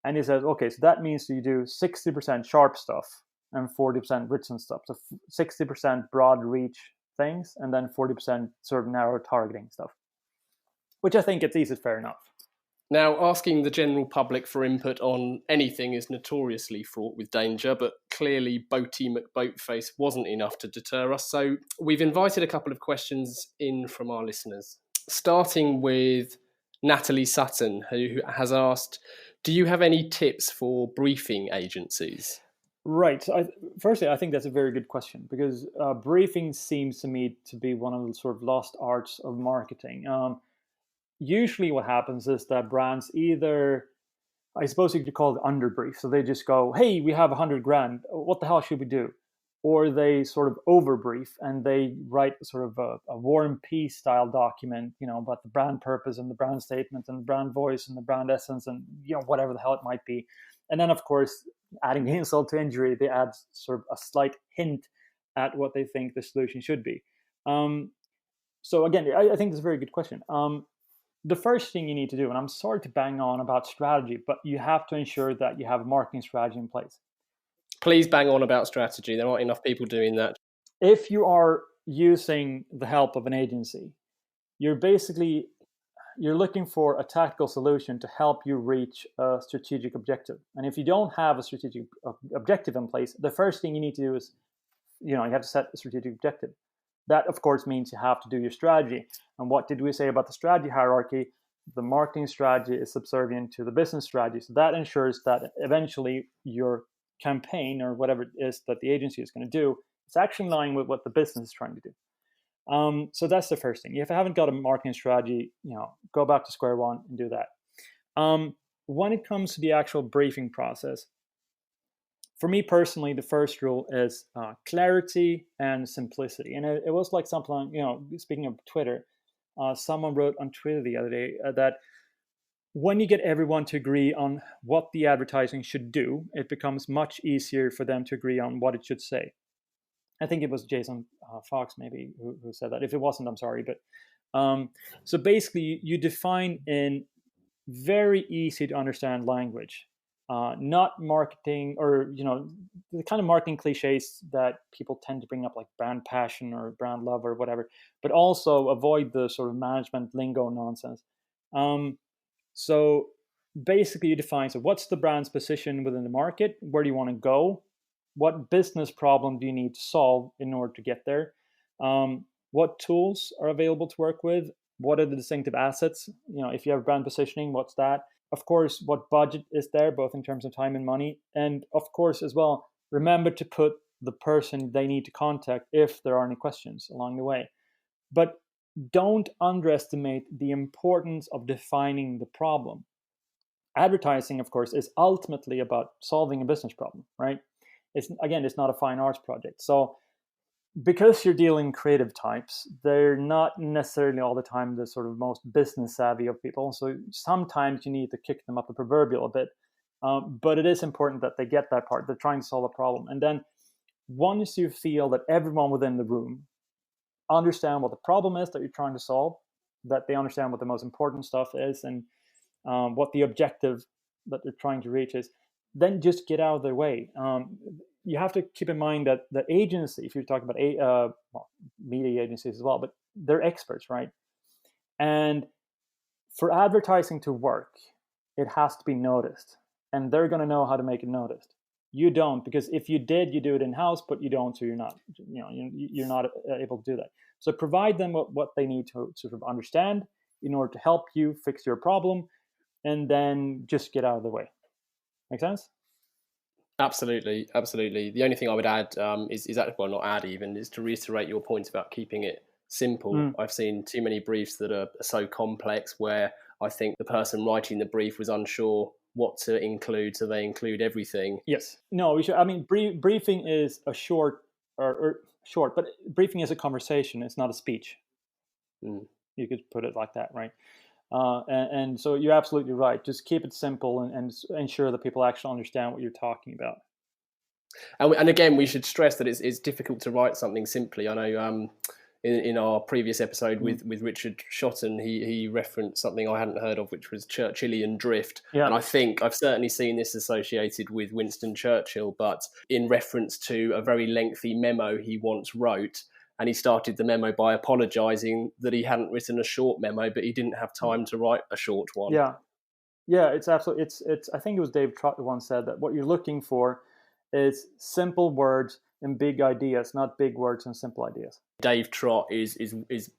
And he says, okay, so that means you do 60% sharp stuff and 40% Ritson stuff. So 60% broad reach things, and then 40% sort of narrow targeting stuff, which I think it's easy, fair enough. Now, asking the general public for input on anything is notoriously fraught with danger, but clearly Boaty McBoatface wasn't enough to deter us. So we've invited a couple of questions in from our listeners, starting with Natalie Sutton, who has asked, do you have any tips for briefing agencies? Right. So firstly, I think that's a very good question, because briefing seems to me to be one of the sort of lost arts of marketing. Usually what happens is that brands either, I suppose you could call it underbrief. So they just go, hey, we have 100 grand. What the hell should we do? Or they sort of overbrief and they write sort of a War and Peace style document, about the brand purpose and the brand statement and the brand voice and the brand essence and, whatever the hell it might be. And then, of course, adding insult to injury, they add sort of a slight hint at what they think the solution should be. So again, I think it's a very good question. The first thing you need to do, and I'm sorry to bang on about strategy, but you have to ensure that you have a marketing strategy in place. Please bang on about strategy. There aren't enough people doing that. If you are using the help of an agency, you're looking for a tactical solution to help you reach a strategic objective. And if you don't have a strategic objective in place, the first thing you need to do is, you have to set a strategic objective. That, of course, means you have to do your strategy. And what did we say about the strategy hierarchy? The marketing strategy is subservient to the business strategy. So that ensures that eventually your campaign or whatever it is that the agency is going to do, it's actually in line with what the business is trying to do. So that's the first thing. If you haven't got a marketing strategy, go back to square one and do that. When it comes to the actual briefing process, for me personally, the first rule is clarity and simplicity. And it was like something, speaking of Twitter, someone wrote on Twitter the other day that when you get everyone to agree on what the advertising should do, it becomes much easier for them to agree on what it should say. I think it was Jason Fox maybe who said that. If it wasn't, I'm sorry. But so basically, you define in very easy to understand language. Not marketing or, the kind of marketing cliches that people tend to bring up, like brand passion or brand love or whatever, but also avoid the sort of management lingo nonsense. So basically you define, so what's the brand's position within the market? Where do you want to go? What business problem do you need to solve in order to get there? What tools are available to work with? What are the distinctive assets? If you have brand positioning, what's that? Of course, what budget is there, both in terms of time and money? And of course, as well, remember to put the person they need to contact if there are any questions along the way. But don't underestimate the importance of defining the problem. Advertising, of course, is ultimately about solving a business problem, right? It's not a fine arts project. So because you're dealing creative types, they're not necessarily all the time the sort of most business savvy of people. So sometimes you need to kick them up the proverbial a bit But it is important that they get that part. They're trying to solve a problem. And then once you feel that everyone within the room understand what the problem is that you're trying to solve, that they understand what the most important stuff is, and what the objective that they're trying to reach is, then just get out of their way. You have to keep in mind that the agency, if you're talking about media agencies as well, but they're experts, right? And for advertising to work, it has to be noticed, and they're going to know how to make it noticed. You don't, because if you did, you do it in-house, but you don't, so you're not able to do that. So provide them what they need to sort of understand in order to help you fix your problem, and then just get out of the way. Make sense? Absolutely. The only thing I would add is that, well, not add even, is to reiterate your point about keeping it simple. I've seen too many briefs that are so complex where I think the person writing the brief was unsure what to include, so they include everything. Yes. No, we should. I mean, briefing is a short, but briefing is a conversation. It's not a speech. You could put it like that, right? And so you're absolutely right. Just keep it simple and ensure that people actually understand what you're talking about. And again, we should stress that it's difficult to write something simply. I know in our previous episode with Richard Shotton, he referenced something I hadn't heard of, which was Churchillian drift. Yeah. And I think I've certainly seen this associated with Winston Churchill, but in reference to a very lengthy memo he once wrote. And he started the memo by apologising that he hadn't written a short memo, but he didn't have time to write a short one. Yeah, it's absolutely. It's. I think it was Dave Trott who once said that what you're looking for is simple words and big ideas, not big words and simple ideas. Dave Trott is he's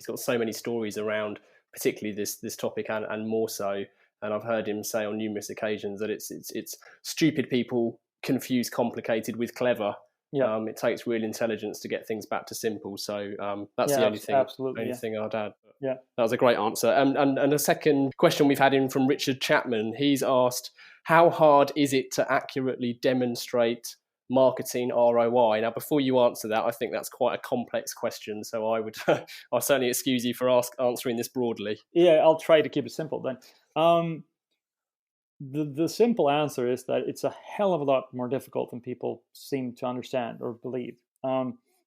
got so many stories around particularly this topic and more so. And I've heard him say on numerous occasions that it's stupid people confuse complicated with clever. Yeah. It takes real intelligence to get things back to simple. So that's the only thing. Absolutely, only thing I'd add. Yeah, that was a great answer. And a second question we've had in from Richard Chapman. He's asked, how hard is it to accurately demonstrate marketing ROI? Now, before you answer that, I think that's quite a complex question. So I'll certainly excuse you for answering this broadly. Yeah, I'll try to keep it simple then. The simple answer is that it's a hell of a lot more difficult than people seem to understand or believe.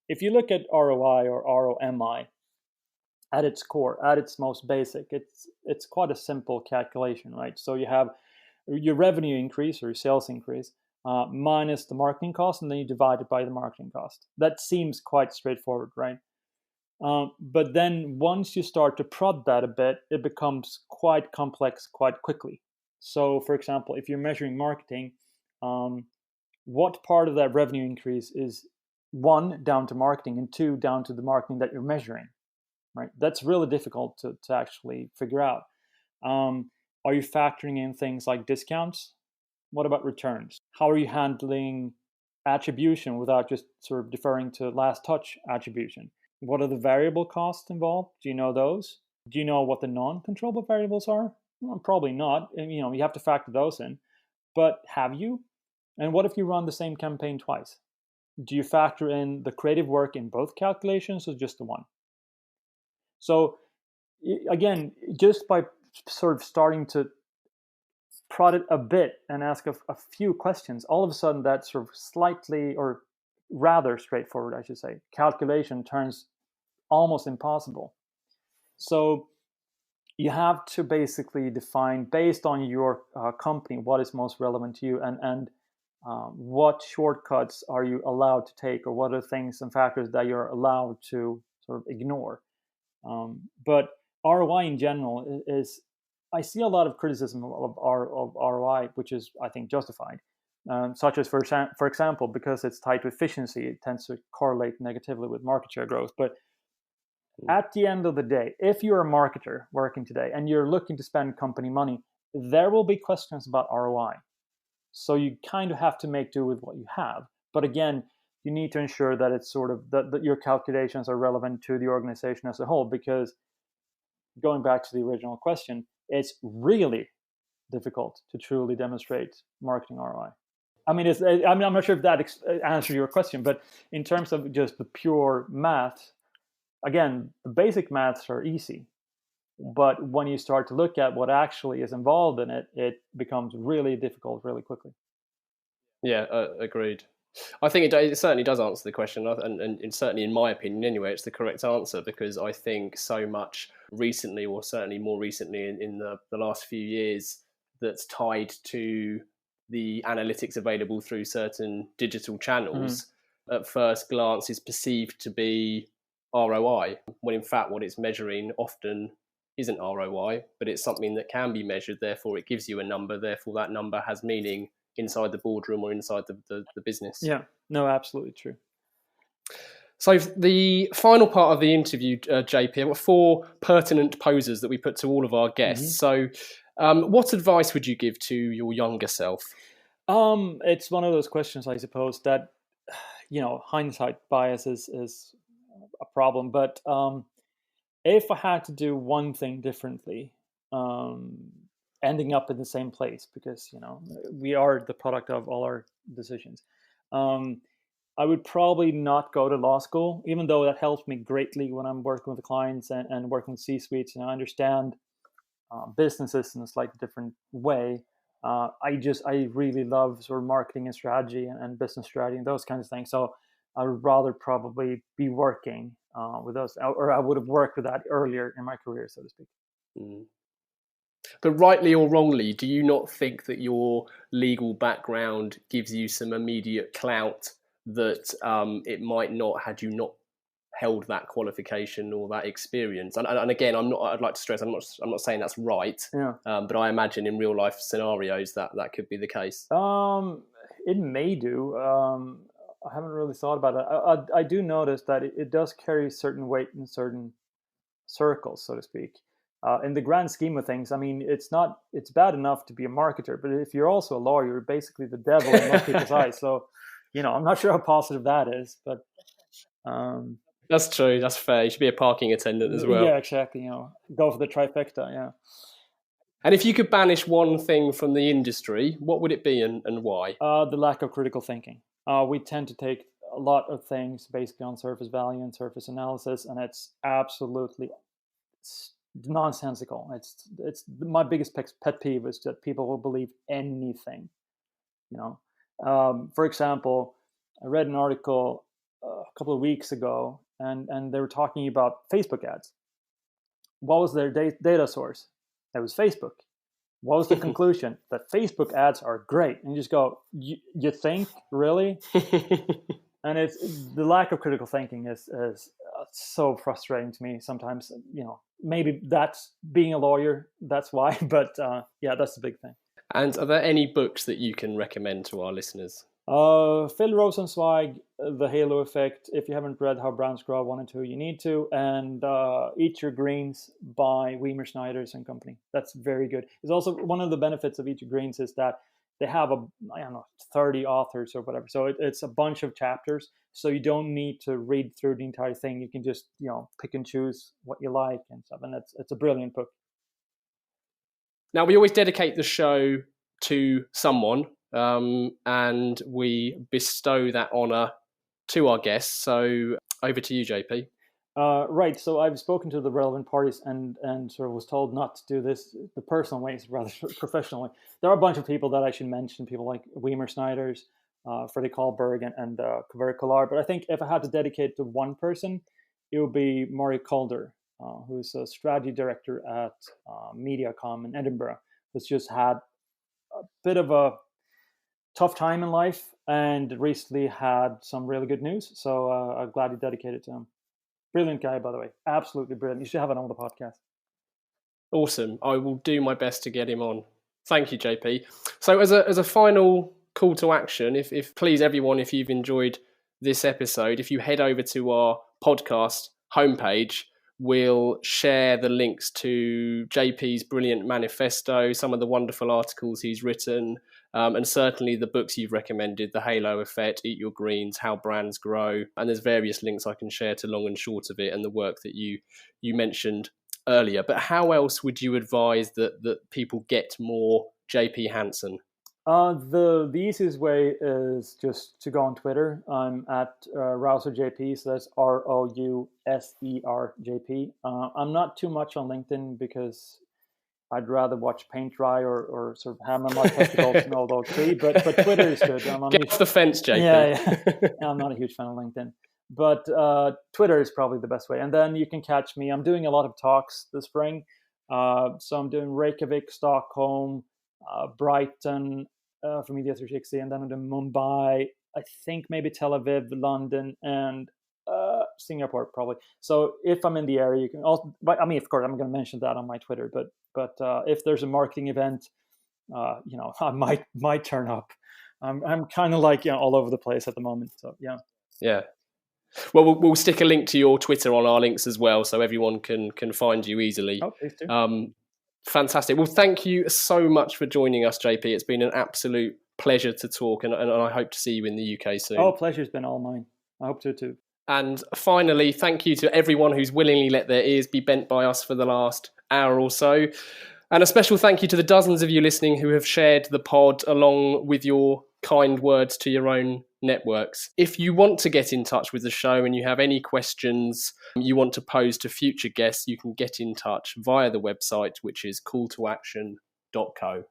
If you look at ROI or ROMI, at its core, at its most basic, it's quite a simple calculation, right? So you have your revenue increase or your sales increase minus the marketing cost, and then you divide it by the marketing cost. That seems quite straightforward, right? But then once you start to prod that a bit, it becomes quite complex quite quickly. So, for example, if you're measuring marketing, what part of that revenue increase is, one, down to marketing, and two, down to the marketing that you're measuring, right? That's really difficult to actually figure out. Are you factoring in things like discounts? What about returns? How are you handling attribution without just sort of deferring to last touch attribution? What are the variable costs involved? Do you know those? Do you know what the non-controllable variables are? Well, probably not. And, you have to factor those in. But have you? And what if you run the same campaign twice? Do you factor in the creative work in both calculations or just the one? So again, just by sort of starting to prod it a bit and ask a few questions, all of a sudden that sort of slightly, or rather straightforward, I should say, calculation turns almost impossible. So you have to basically define, based on your company, what is most relevant to you, and what shortcuts are you allowed to take, or what are things and factors that you're allowed to sort of ignore. But ROI in general is, I see a lot of criticism of ROI, which is, I think, justified, such as, for example, because it's tied to efficiency, it tends to correlate negatively with market share growth. But at the end of the day, if you're a marketer working today and you're looking to spend company money, there will be questions about ROI. So you kind of have to make do with what you have. But again, you need to ensure that it's sort of that your calculations are relevant to the organization as a whole, because going back to the original question, it's really difficult to truly demonstrate marketing ROI. I mean, I'm not sure if that answers your question, but in terms of just the pure math, again, the basic maths are easy. But when you start to look at what actually is involved in it, it becomes really difficult really quickly. Yeah, agreed. I think it certainly does answer the question, and certainly in my opinion anyway, it's the correct answer, because I think so much recently, or certainly more recently in the last few years, that's tied to the analytics available through certain digital channels, at first glance is perceived to be ROI, when in fact what it's measuring often isn't ROI, but it's something that can be measured, therefore it gives you a number, therefore that number has meaning inside the boardroom or inside the business. Yeah, no, absolutely true. So the final part of the interview, JP, I've got 4 pertinent posers that we put to all of our guests. So what advice would you give to your younger self? It's one of those questions, I suppose, that, hindsight bias is a problem. But if I had to do one thing differently, ending up in the same place, because we are the product of all our decisions, I would probably not go to law school, even though that helps me greatly when I'm working with the clients and working with C-suites, and I understand businesses in a slightly different way. I really love sort of marketing and strategy and business strategy and those kinds of things. So I would rather probably be working with those, or I would have worked with that earlier in my career, so to speak. But rightly or wrongly, do you not think that your legal background gives you some immediate clout that it might not, had you not held that qualification or that experience? And again, I'd like to stress, I'm not saying that's right, but I imagine in real life scenarios that could be the case. It may do. I haven't really thought about it. I do notice that it does carry certain weight in certain circles, so to speak. In the grand scheme of things, I mean, it's bad enough to be a marketer, but if you're also a lawyer, you're basically the devil in most people's eyes. So, I'm not sure how positive that is, but that's true. That's fair. You should be a parking attendant as well. Yeah, exactly. Go for the trifecta. Yeah. And if you could banish one thing from the industry, what would it be and why? The lack of critical thinking. We tend to take a lot of things basically on surface value and surface analysis, and it's absolutely nonsensical. It's my biggest pet peeve is that people will believe anything. For example, I read an article a couple of weeks ago, and they were talking about Facebook ads. What was their data source? It was Facebook. What was the conclusion? That Facebook ads are great. And you just go, you think, really? And it's the lack of critical thinking is so frustrating to me sometimes. Maybe that's being a lawyer, that's why. But yeah, that's the big thing. And are there any books that you can recommend to our listeners? Phil Rosenzweig, The Halo Effect. If you haven't read How Brands Grow 1 and 2, you need to. And Eat Your Greens by Weimer Schneiders and Company. That's very good. It's also one of the benefits of Eat Your Greens is that they have 30 authors or whatever. So it's a bunch of chapters. So you don't need to read through the entire thing. You can just, pick and choose what you like and stuff. And it's a brilliant book. Now, we always dedicate the show to someone, and we bestow that honour to our guests. So over to you, JP. Right. So I've spoken to the relevant parties and sort of was told not to do this the personal ways, rather professionally. There are a bunch of people that I should mention, people like Weimer Schneiders, Freddie Kahlberg, and Kaveri Kolar. But I think if I had to dedicate to one person, it would be Maury Calder, who's a strategy director at Mediacom in Edinburgh, who's just had a bit of a tough time in life and recently had some really good news. So I'm glad you dedicated to him. Brilliant guy, by the way. Absolutely brilliant. You should have it on the podcast. Awesome. I will do my best to get him on. Thank you, JP. So as a final call to action, if please everyone, if you've enjoyed this episode, if you head over to our podcast homepage, we'll share the links to JP's brilliant manifesto, some of the wonderful articles he's written, and certainly the books you've recommended, The Halo Effect, Eat Your Greens, How Brands Grow. And there's various links I can share to long and short of it and the work that you mentioned earlier. But how else would you advise that people get more JP Hanson? The easiest way is just to go on Twitter. I'm at RouserJP, so that's ROUSERJP. I'm not too much on LinkedIn because I'd rather watch paint dry or sort of hammer my testicles and all those three. But Twitter is good. Get off the fence, JP. Yeah. I'm not a huge fan of LinkedIn. But Twitter is probably the best way. And then you can catch me. I'm doing a lot of talks this spring. So I'm doing Reykjavik, Stockholm, Brighton for Media 360, and then I'm doing Mumbai, I think maybe Tel Aviv, London, and Singapore probably. So if I'm in the area, you can also. But I mean, of course, I'm going to mention that on my Twitter. But if there's a marketing event, I might turn up. I'm kind of like all over the place at the moment. So yeah. Yeah. Well, we'll stick a link to your Twitter on our links as well, so everyone can find you easily. Oh, please do. Fantastic. Well, thank you so much for joining us, JP. It's been an absolute pleasure to talk, and I hope to see you in the UK soon. Oh, pleasure's been all mine. I hope so too. And finally, thank you to everyone who's willingly let their ears be bent by us for the last hour or so. And a special thank you to the dozens of you listening who have shared the pod along with your kind words to your own networks. If you want to get in touch with the show and you have any questions you want to pose to future guests, you can get in touch via the website, which is calltoaction.co.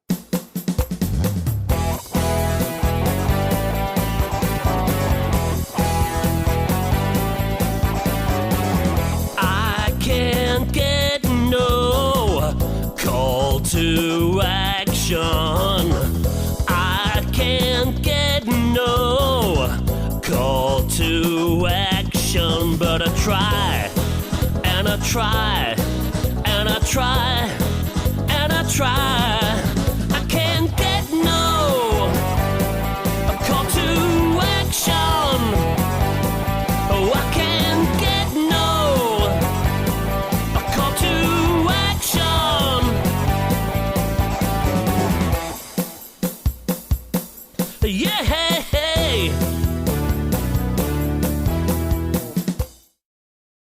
I can't get no call to action. I can't get no call to action, but I try, and I try, and I try, and I try.